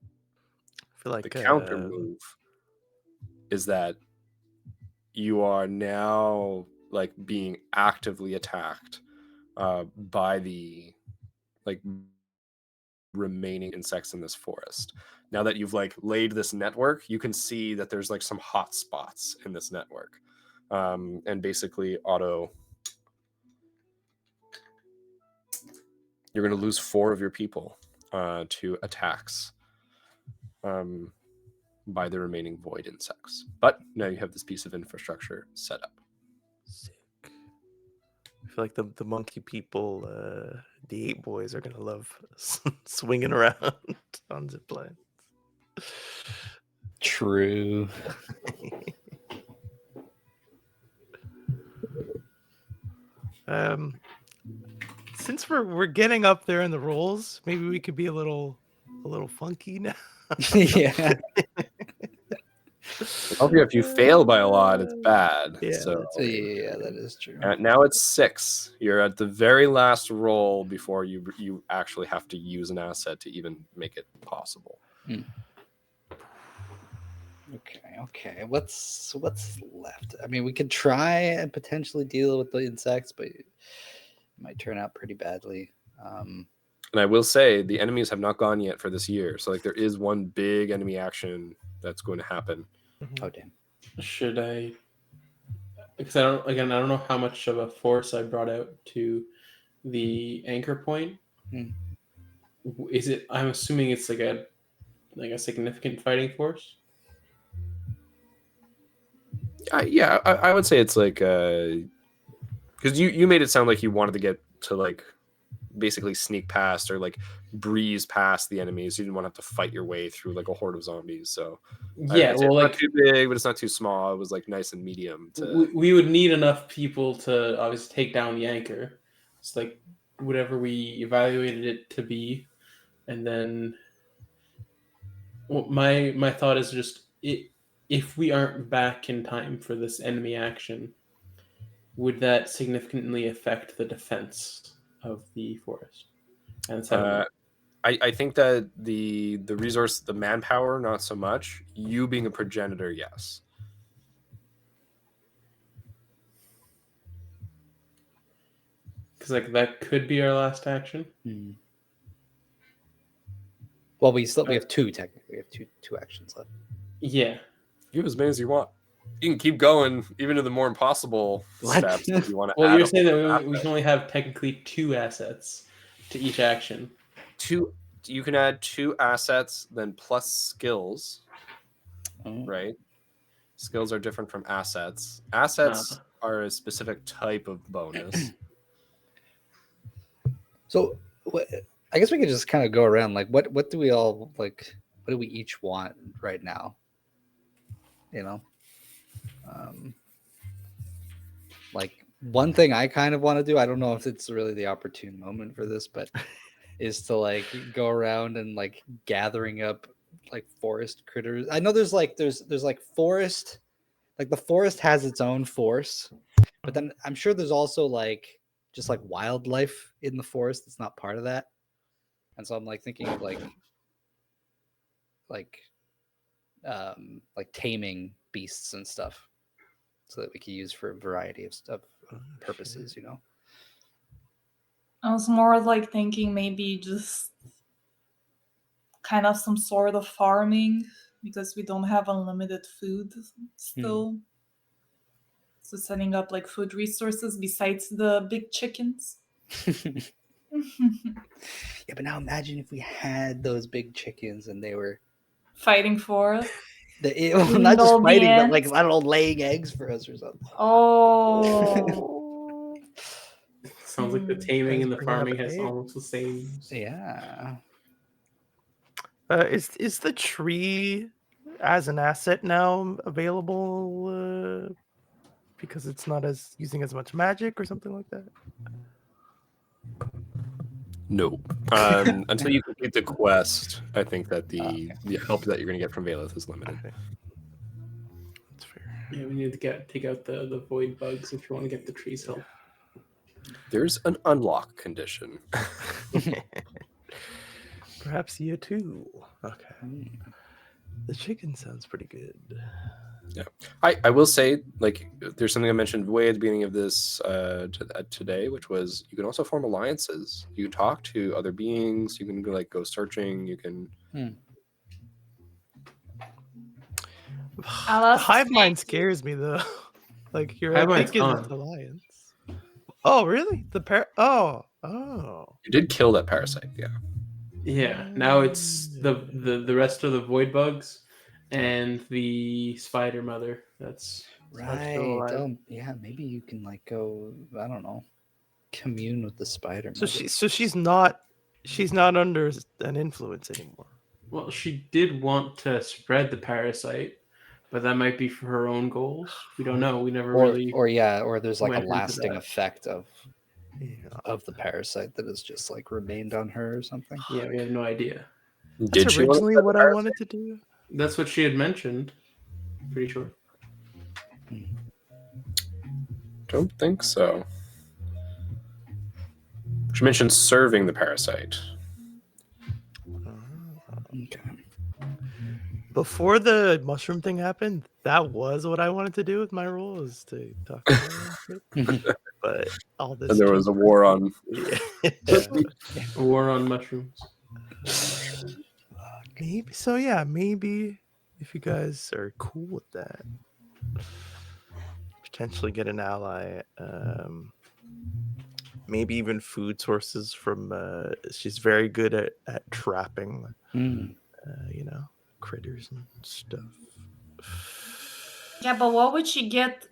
I feel like the counter move is that you are now like being actively attacked by the like remaining insects in this forest. Now that you've like laid this network, you can see that there's like some hot spots in this network, and basically you're going to lose 4 of your people to attacks by the remaining void insects. But now you have this piece of infrastructure set up. Sick. I feel like the monkey people, the 8 boys, are gonna love swinging around on zip lines. True. Since we're getting up there in the rolls, maybe we could be a little funky now. Yeah. If you fail by a lot, it's bad. Yeah, So Yeah, that is true. now it's 6. You're at the very last roll before you actually have to use an asset to even make it possible. Okay. What's left? I mean, we could try and potentially deal with the insects, but it might turn out pretty badly. And I will say the enemies have not gone yet for this year. So like there is one big enemy action that's going to happen. Oh damn. Should I? Because I don't know how much of a force I brought out to the anchor point, Hmm. is it? I'm assuming it's like a significant fighting force. I would say it's like because you made it sound like you wanted to get to like basically sneak past or like breeze past the enemies. You didn't want to have to fight your way through like a horde of zombies. So Yeah, I'd say well, it's like not too big, but it's not too small. It was like nice and medium. we would need enough people to obviously take down the anchor. It's like whatever we evaluated it to be, and then my thought is just if we aren't back in time for this enemy action, would that significantly affect the defense of the forest and settlement? I think that the resource, the manpower, not so much. You being a progenitor, yes. Because like that could be our last action. Hmm. Well, we have two technically. We have two actions left. Yeah. You have as many as you want. You can keep going, even to the more impossible What? steps if you want to. Well, add you're a saying whole that we asset. can only have technically 2 assets to each action. You can add 2 assets, then plus skills. Oh. Right? Skills are different from assets. Assets are a specific type of bonus. So I guess we could just kind of go around. Like, what do we all like? What do we each want right now? You know, like one thing I kind of want to do. I don't know if it's really the opportune moment for this, but is to like go around and like gathering up like forest critters. I know there's like forest, like the forest has its own force, but then I'm sure there's also like just like wildlife in the forest that's not part of that. And so I'm like thinking of like taming beasts and stuff, so that we can use for a variety of purposes. You know. I was more like thinking maybe just kind of some sort of farming because we don't have unlimited food still. So setting up like food resources besides the big chickens. Yeah, but now imagine if we had those big chickens and they were Fighting for us. not just fighting, but like I don't know, laying eggs for us or something. Oh. Sounds like the taming and the bringing up farming has eggs. almost the same. Yeah. Is the tree as an asset now available because it's not as using as much magic or something like that? No. Until you complete the quest, I think that the help that you're going to get from Valeth is limited. Okay. That's fair. Yeah, we need to take out the void bugs if you want to get the trees help. There's an unlock condition. Perhaps you too. Okay. The chicken sounds pretty good. Yeah, I will say, like, there's something I mentioned way at the beginning of this today, which was you can also form alliances. You can talk to other beings. You can go searching. You can. The hive mind scares me though. Like you're thinking alliance. Oh really? Oh. You did kill that parasite. Yeah. Yeah. Now it's the rest of the void bugs and the spider mother. That's right. Yeah, maybe you can like go. I don't know, commune with the spider mother. So she's not under an influence anymore. Well, she did want to spread the parasite, but that might be for her own goals. We don't know. We never really. Or there's like a went into lasting that. effect of the parasite that has just like remained on her or something. Yeah, we have no idea. That's originally what I wanted to do. That's what she had mentioned. Pretty sure. Don't think so. She mentioned serving the parasite. Okay. Before the mushroom thing happened, that was what I wanted to do with my role, was to talk to her. But all this. And there was a war on. A war on mushrooms. Maybe so. Yeah, maybe if you guys are cool with that, potentially get an ally. maybe even food sources from. She's very good at trapping, critters and stuff. Yeah, but what would she get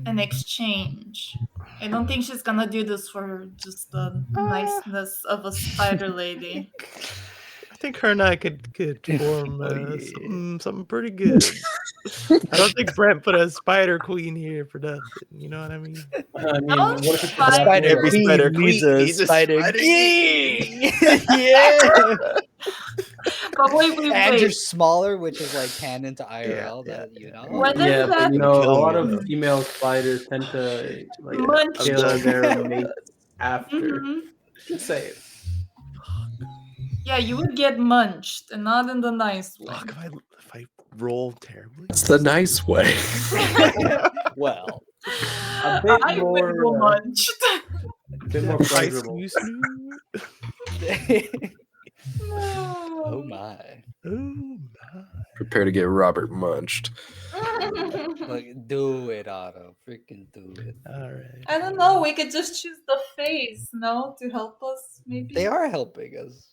in exchange? I don't think she's gonna do this for just the niceness of a spider lady. I think her and I could form yeah. something pretty good. I don't think Brent put a spider queen here for nothing. You know what I mean? I mean, Don't what if it's spider- spider? Every Queen spider needs queen a needs a spider spider king. yeah. But wait. And you're smaller, which is like canon to IRL. Yeah, that What does Yeah, but that you know, a Killing lot it, of though. female spiders tend to like Munch. kill their mates after. Mhm. Just say it. Yeah, you would get munched, and not in the nice way. Fuck, if I roll terribly. It's the nice way. well, A bit I more, would go munched. A bit more pleasurable. Excuse me. oh my. Oh my. Prepare to get Robert munched. Like, do it, Otto. Freaking do it. All right. I don't know. We could just choose the face, no, to help us. Maybe They are helping us.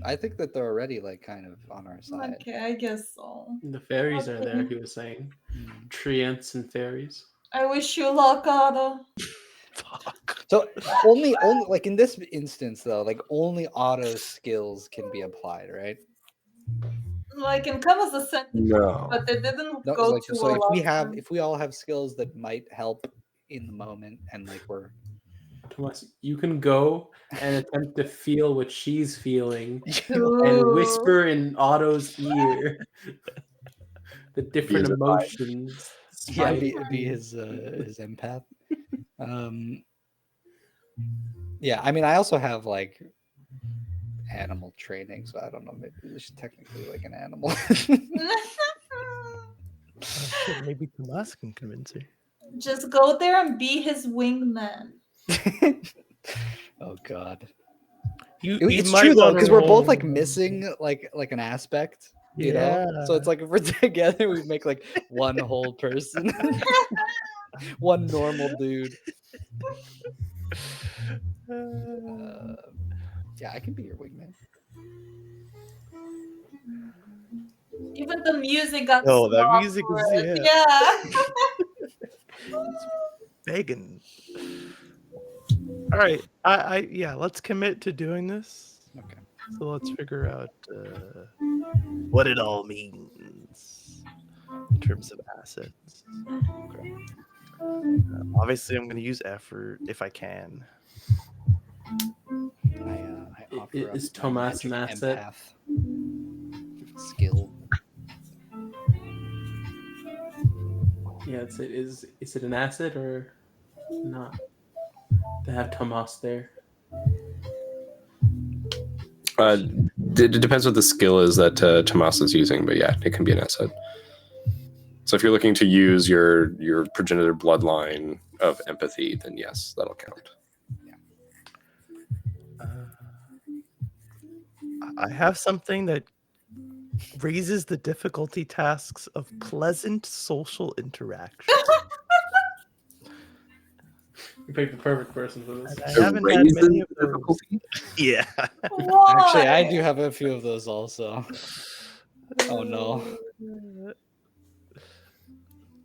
I think that they're already like kind of on our side. Okay, I guess so. The fairies are there, he was saying. Treants and fairies. I wish you luck, Otto. Fuck. So only like in this instance though, like only Otto's skills can be applied, right? Like, can come as a sentence, No. but they didn't No, go like, to so a lot. if we all have skills that might help in the moment, and like we're Thomas, you can go and attempt to feel what she's feeling and Ooh. whisper in Otto's ear the different He is a emotions. yeah, Spider- be his empath. Yeah, I mean, I also have like animal training, so I don't know. Maybe this is technically like an animal. Shit, maybe Tomas can convince her. Just go there and be his wingman. oh God. It's It's true though, because we're both like missing like an aspect, you know. So it's like if we're together, we make like one whole person, one normal dude. Yeah, I can be your wingman. Even the music got Oh, that stopped music for is it. yeah. Yeah. Begging. All right, I yeah. Let's commit to doing this. Okay. So let's figure out what it all means in terms of assets. Okay. Obviously, I'm going to use effort if I can. I offer Is up my Tomas an magic asset? empath skill. Yeah, is it an asset or not? To have Tomas there. It depends what the skill is that Tomas is using, but yeah, it can be an asset. So if you're looking to use your progenitor bloodline of empathy, then yes, that'll count. I have something that raises the difficulty tasks of pleasant social interaction. You picked the perfect person for this. I haven't had many of those. Yeah. Actually, I do have a few of those also. Oh no.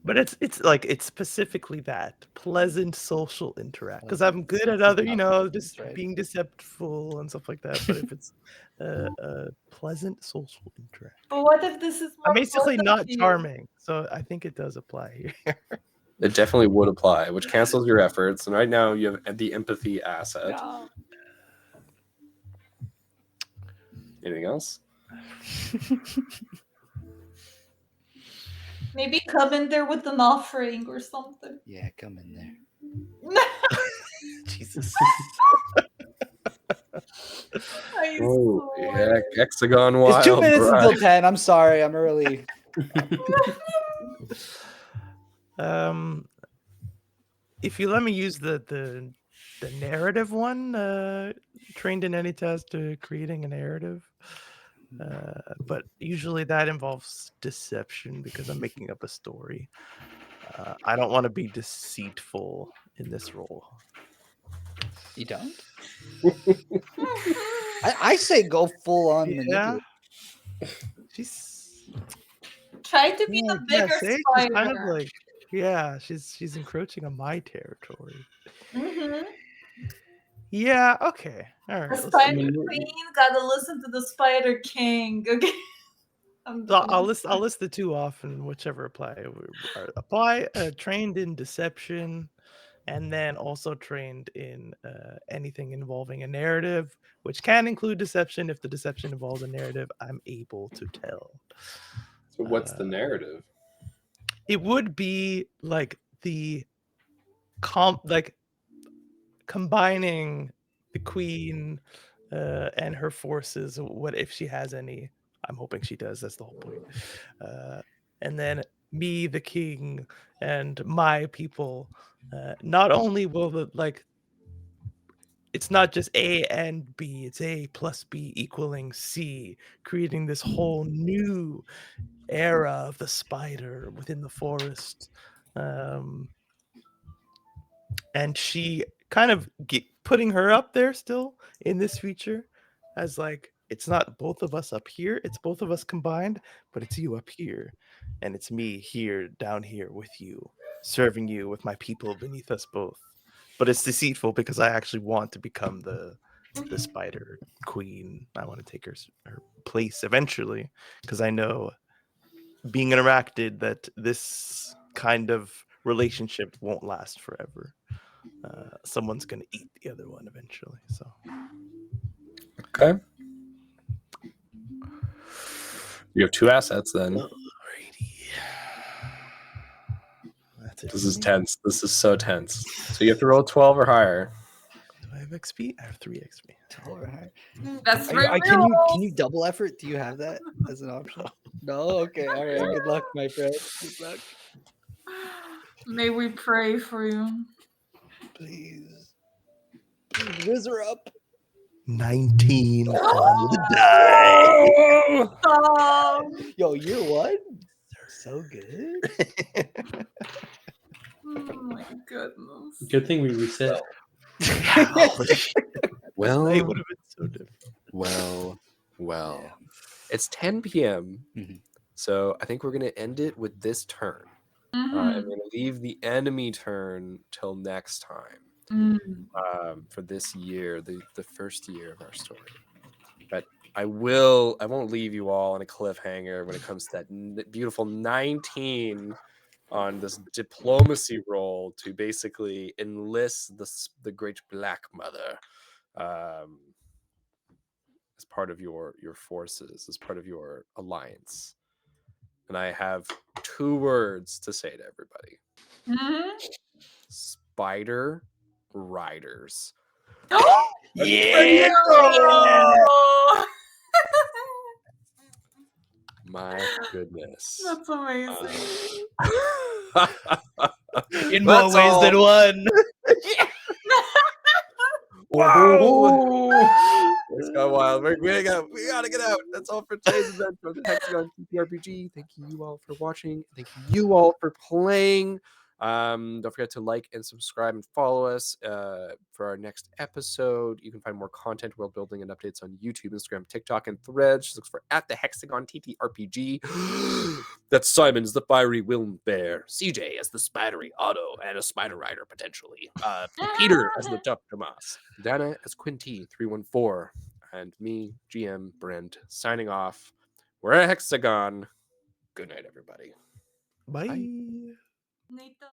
But it's specifically that pleasant social interaction, because I'm good at other, just being deceptful and stuff like that. But if it's a pleasant social interaction, But what if this is I'm more basically pleasant not to you? charming, so I think it does apply here. It definitely would apply, which cancels your efforts. And right now you have the empathy asset. No. Anything else? Maybe come in there with an offering or something. Yeah, come in there. Jesus. I Oh, swear. yeah, Hexagon Wild. It's 2 minutes Bride. until 10. I'm sorry. I'm early. If you let me use the narrative one, trained in any test to creating a narrative, but usually that involves deception because I'm making up a story. I don't want to be deceitful in this role. You don't? I say go full on Yeah. manipulate. She's Try to be the bigger Sage is spider. kind of like she's encroaching on my territory. Mhm. Yeah, okay. All right. The Let's Spider do it. Queen gotta listen to the Spider King. Okay. I'm So I'll done. list the two off and whichever apply. Apply trained in deception, and then also trained in anything involving a narrative, which can include deception. If the deception involves a narrative, I'm able to tell. So what's the narrative? It would be like combining the queen and her forces. What if she has any? I'm hoping she does. That's the whole point. And then me, the king, and my people. Not only will it's not just A and B. It's A plus B equaling C, creating this whole new era of the spider within the forest. And she kind of putting her up there still in this feature as like it's not both of us up here, it's both of us combined, but it's you up here and it's me here down here with you, serving you with my people beneath us both. But it's deceitful because I actually want to become the spider queen. I want to take her place eventually because I know being interacted that this kind of relationship won't last forever. Someone's gonna eat the other one eventually. So Okay. You have two assets then. alrighty, that's it. This for is me. tense. This is so tense. So you have to roll 12 or higher. Do I have XP? I have 3 XP. That's Can right. you double effort? Do you have that as an option? No. Okay. All right. Good luck, my friend. Good luck. May we pray for you. Please. Please whiz her up. 19 on the die. Stop. Yo, year one. So good. Oh my goodness. Good thing we reset. Well, It would have been so different. well. It's 10 p.m. Mhm. So I think we're going to end it with this turn. And we're going to leave the enemy turn till next time. For this year, the first year of our story. But I won't leave you all on a cliffhanger when it comes to that beautiful 19 on this diplomacy roll to basically enlist the Great Black Mother as part of your forces, as part of your alliance. And I have 2 words to say to everybody. Spider Riders. Yeah. My goodness. That's amazing. In more ways than one. Whoa! It's got wild. We gotta get out. That's all for today's event from the Hexagon TTRPG. Thank you all for watching. Thank you all for playing. Don't forget to like and subscribe and follow us for our next episode. You can find more content, world building, and updates on YouTube, Instagram, TikTok, and Threads. Just look for @TheHexagonTTRPG. That's Simon as the fiery Wilm Bear, CJ as the spidery Otto, and a spider rider potentially. Peter as the tough Tomas, Dana as Quinty314, and me, GM Brent, signing off. We're a Hexagon. Good night, everybody. Bye. Nathan.